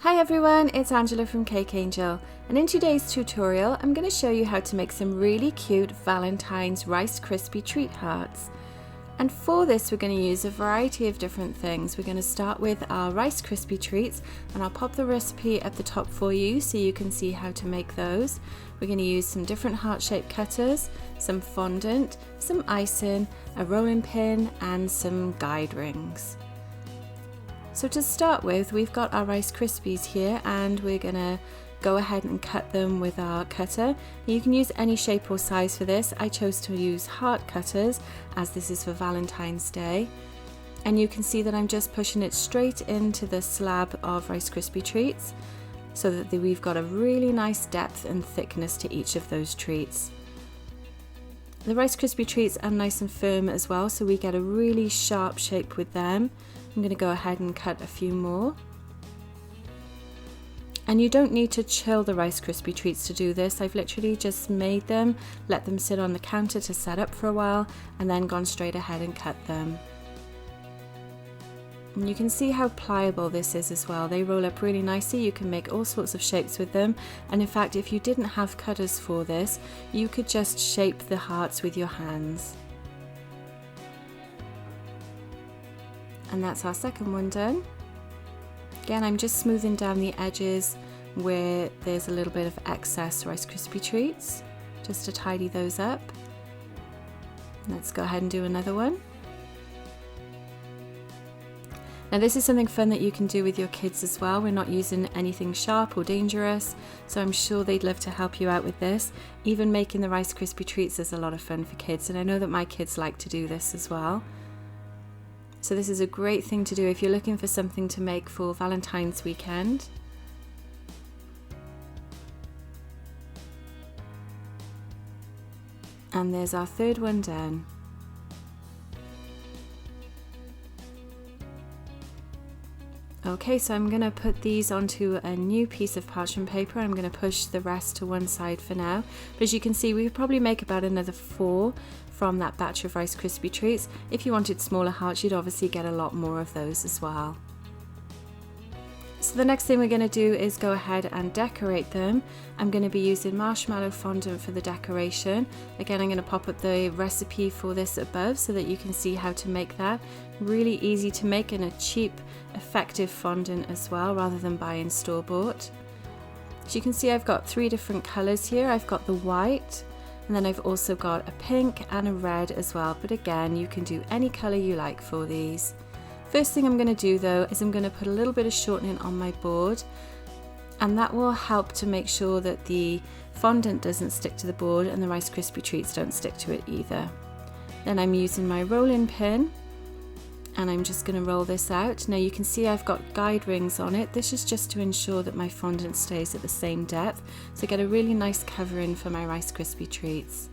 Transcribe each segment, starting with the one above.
Hi everyone, it's Angela from Cake Angel, and in today's tutorial I'm going to show you how to make some really cute Valentine's Rice Krispie Treat hearts. And for this we're going to use a variety of different things. We're going to start with our Rice Krispie Treats, and I'll pop the recipe at the top for you so you can see how to make those. We're going to use some different heart-shaped cutters, some fondant, some icing, a rolling pin and some guide rings. So to start with, we've got our Rice Krispies here and we're going to go ahead and cut them with our cutter. You can use any shape or size for this. I chose to use heart cutters as this is for Valentine's Day. And you can see that I'm just pushing it straight into the slab of Rice Krispie Treats so that we've got a really nice depth and thickness to each of those treats. The Rice Krispie Treats are nice and firm as well, so we get a really sharp shape with them. I'm going to go ahead and cut a few more. And you don't need to chill the Rice Krispie Treats to do this. I've literally just made them, let them sit on the counter to set up for a while, and then gone straight ahead and cut them. And you can see how pliable this is as well. They roll up really nicely. You can make all sorts of shapes with them. And in fact, if you didn't have cutters for this, you could just shape the hearts with your hands. And that's our second one done. Again, I'm just smoothing down the edges where there's a little bit of excess Rice Krispie Treats, just to tidy those up. Let's go ahead and do another one. Now this is something fun that you can do with your kids as well. We're not using anything sharp or dangerous, so I'm sure they'd love to help you out with this. Even making the Rice Krispie Treats is a lot of fun for kids, and I know that my kids like to do this as well. So this is a great thing to do if you're looking for something to make for Valentine's weekend. And there's our third one done. Okay, so I'm going to put these onto a new piece of parchment paper. I'm going to push the rest to one side for now. But as you can see, we could probably make about another 4 from that batch of Rice Krispie Treats. If you wanted smaller hearts, you'd obviously get a lot more of those as well. So the next thing we're going to do is go ahead and decorate them. I'm going to be using marshmallow fondant for the decoration. Again, I'm going to pop up the recipe for this above so that you can see how to make that. Really easy to make and a cheap, effective fondant as well, rather than buying store-bought. As you can see, I've got 3 different colours here. I've got the white, and then I've also got a pink and a red as well. But again, you can do any colour you like for these. First thing I'm going to do though is I'm going to put a little bit of shortening on my board, and that will help to make sure that the fondant doesn't stick to the board and the Rice Krispie Treats don't stick to it either. Then I'm using my rolling pin and I'm just going to roll this out. Now you can see I've got guide rings on it. This is just to ensure that my fondant stays at the same depth, so get a really nice covering for my Rice Krispie Treats.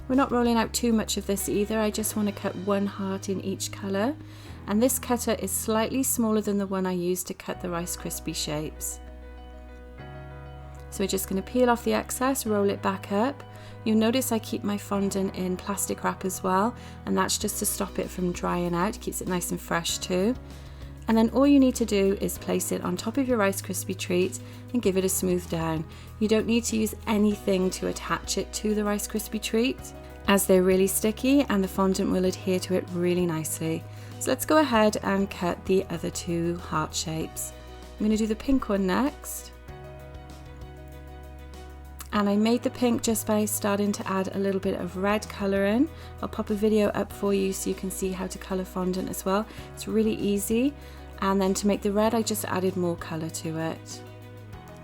We're not rolling out too much of this either. I just want to cut one heart in each colour. And this cutter is slightly smaller than the one I used to cut the Rice Krispie shapes. So we're just going to peel off the excess, roll it back up. You'll notice I keep my fondant in plastic wrap as well, and that's just to stop it from drying out. It keeps it nice and fresh too. And then all you need to do is place it on top of your Rice Krispie Treat and give it a smooth down. You don't need to use anything to attach it to the Rice Krispie Treat, as they're really sticky and the fondant will adhere to it really nicely. So let's go ahead and cut the other 2 heart shapes. I'm going to do the pink one next. And I made the pink just by starting to add a little bit of red colour in. I'll pop a video up for you so you can see how to colour fondant as well. It's really easy. And then to make the red, I just added more colour to it.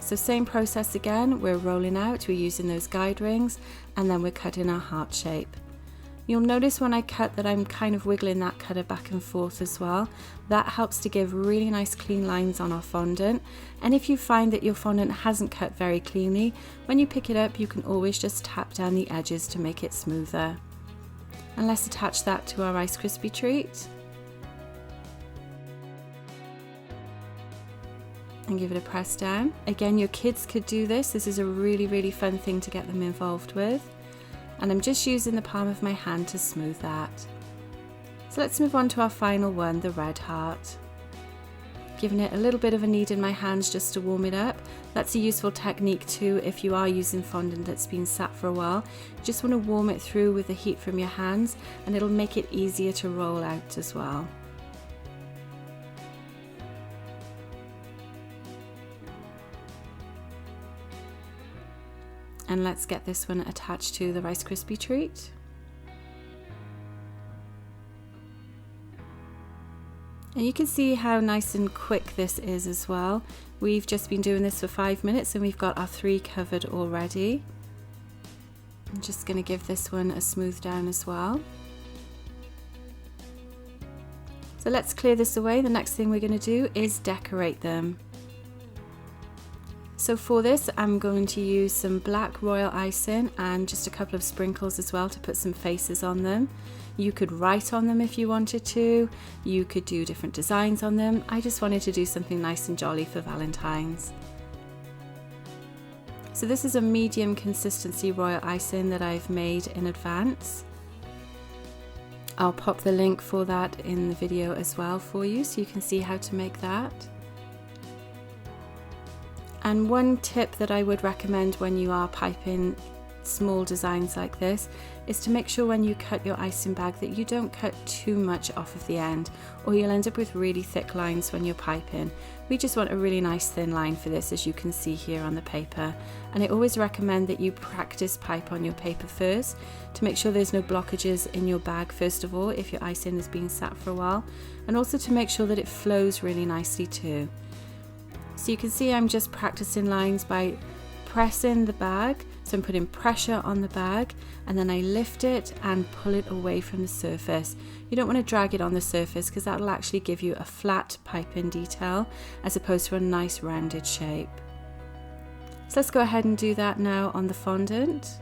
So same process again, we're rolling out, we're using those guide rings, and then we're cutting our heart shape. You'll notice when I cut that I'm kind of wiggling that cutter back and forth as well. That helps to give really nice clean lines on our fondant. And if you find that your fondant hasn't cut very cleanly, when you pick it up you can always just tap down the edges to make it smoother. And let's attach that to our Rice Krispie Treat. And give it a press down. Again, your kids could do this. This is a really fun thing to get them involved with. And I'm just using the palm of my hand to smooth that. So let's move on to our final one, the red heart. giving it a little bit of a knead in my hands just to warm it up. That's a useful technique too if you are using fondant that's been sat for a while. You just want to warm it through with the heat from your hands, and it'll make it easier to roll out as well. And let's get this one attached to the Rice Krispie treat. And you can see how nice and quick this is as well. We've just been doing this for 5 minutes and we've got our 3 covered already. I'm just going to give this one a smooth down as well. So let's clear this away. The next thing we're going to do is decorate them. So for this, I'm going to use some black royal icing and just a couple of sprinkles as well to put some faces on them. You could write on them if you wanted to. You could do different designs on them. I just wanted to do something nice and jolly for Valentine's. So this is a medium consistency royal icing that I've made in advance. I'll pop the link for that in the video as well for you so you can see how to make that. And one tip that I would recommend when you are piping small designs like this is to make sure when you cut your icing bag that you don't cut too much off of the end, or you'll end up with really thick lines when you're piping. We just want a really nice thin line for this, as you can see here on the paper. And I always recommend that you practice pipe on your paper first to make sure there's no blockages in your bag first of all if your icing has been sat for a while, and also to make sure that it flows really nicely too. So you can see I'm just practicing lines by pressing the bag. So I'm putting pressure on the bag and then I lift it and pull it away from the surface. You don't want to drag it on the surface because that'll actually give you a flat piping detail as opposed to a nice rounded shape. So let's go ahead and do that now on the fondant.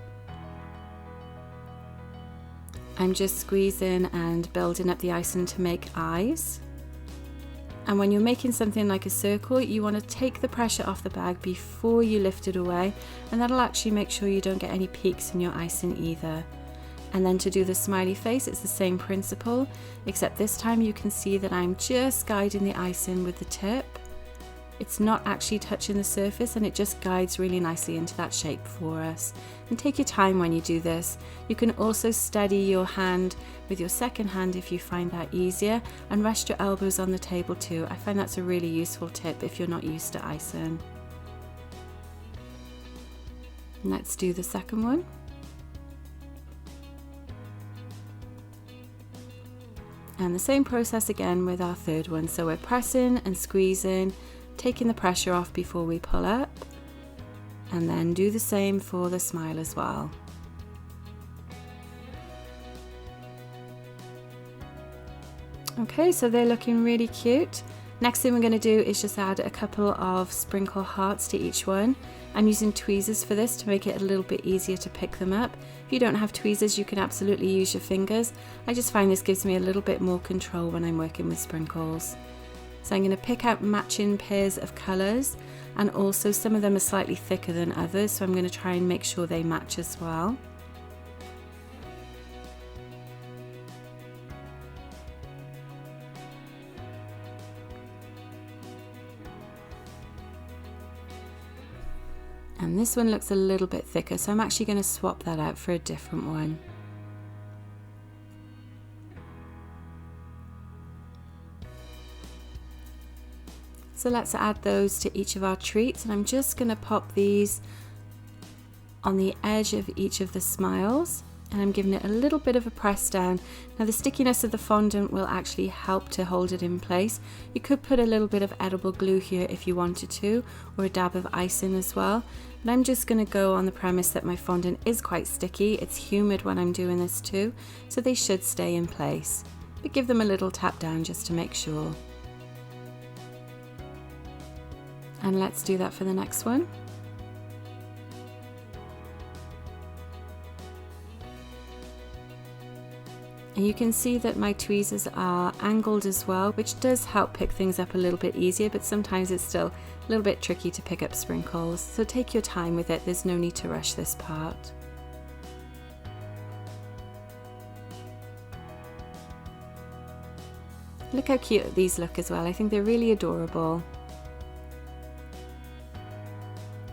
I'm just squeezing and building up the icing to make eyes. And when you're making something like a circle, you want to take the pressure off the bag before you lift it away, and that'll actually make sure you don't get any peaks in your icing either. And then to do the smiley face, it's the same principle, except this time you can see that I'm just guiding the icing with the tip. It's not actually touching the surface, and it just guides really nicely into that shape for us. And take your time when you do this. You can also steady your hand with your second hand if you find that easier, and rest your elbows on the table too. I find that's a really useful tip if you're not used to icing. And let's do the second one. And the same process again with our third one. So we're pressing and squeezing, taking the pressure off before we pull up, and then do the same for the smile as well. Okay, so they're looking really cute. Next thing we're going to do is just add a couple of sprinkle hearts to each one. I'm using tweezers for this to make it a little bit easier to pick them up. If you don't have tweezers, you can absolutely use your fingers. I just find this gives me a little bit more control when I'm working with sprinkles. So I'm going to pick out matching pairs of colours, and also some of them are slightly thicker than others, so I'm going to try and make sure they match as well. And this one looks a little bit thicker, so I'm actually going to swap that out for a different one. So let's add those to each of our treats, and I'm just going to pop these on the edge of each of the smiles, and I'm giving it a little bit of a press down. Now the stickiness of the fondant will actually help to hold it in place. You could put a little bit of edible glue here if you wanted to, or a dab of icing as well. But I'm just going to go on the premise that my fondant is quite sticky. It's humid when I'm doing this too, so they should stay in place. But give them a little tap down just to make sure. And let's do that for the next one. And you can see that my tweezers are angled as well, which does help pick things up a little bit easier, but sometimes it's still a little bit tricky to pick up sprinkles. So take your time with it, there's no need to rush this part. Look how cute these look as well. I think they're really adorable.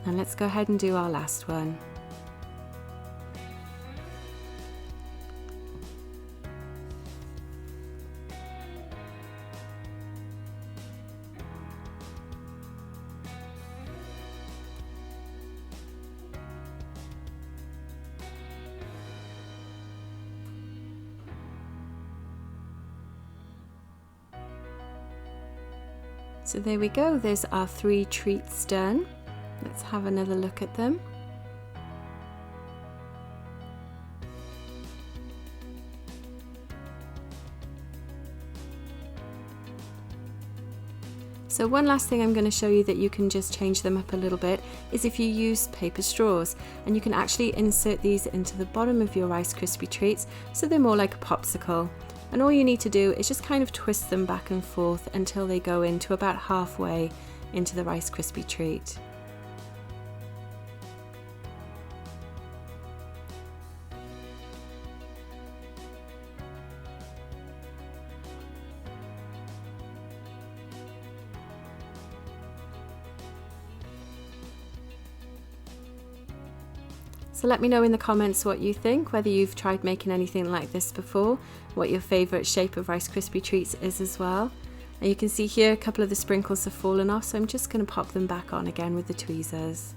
And let's go ahead and do our last one. So there we go, there's our 3 treats done. Let's have another look at them. So one last thing I'm going to show you that you can just change them up a little bit is if you use paper straws, and you can actually insert these into the bottom of your Rice Krispie Treats so they're more like a popsicle. And all you need to do is just kind of twist them back and forth until they go into about halfway into the Rice Krispie treat. So let me know in the comments what you think, whether you've tried making anything like this before, what your favourite shape of Rice Krispie Treats is as well. And you can see here a couple of the sprinkles have fallen off, so I'm just going to pop them back on again with the tweezers.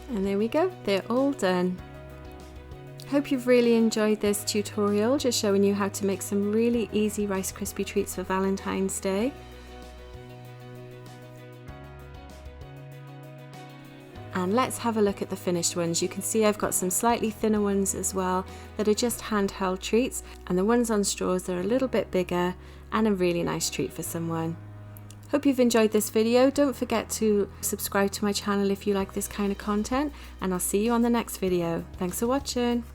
And there we go, they're all done. Hope you've really enjoyed this tutorial, just showing you how to make some really easy Rice Krispie Treats for Valentine's Day. And let's have a look at the finished ones. You can see I've got some slightly thinner ones as well that are just handheld treats, and the ones on straws are a little bit bigger and a really nice treat for someone. Hope you've enjoyed this video. Don't forget to subscribe to my channel if you like this kind of content, and I'll see you on the next video. Thanks for watching.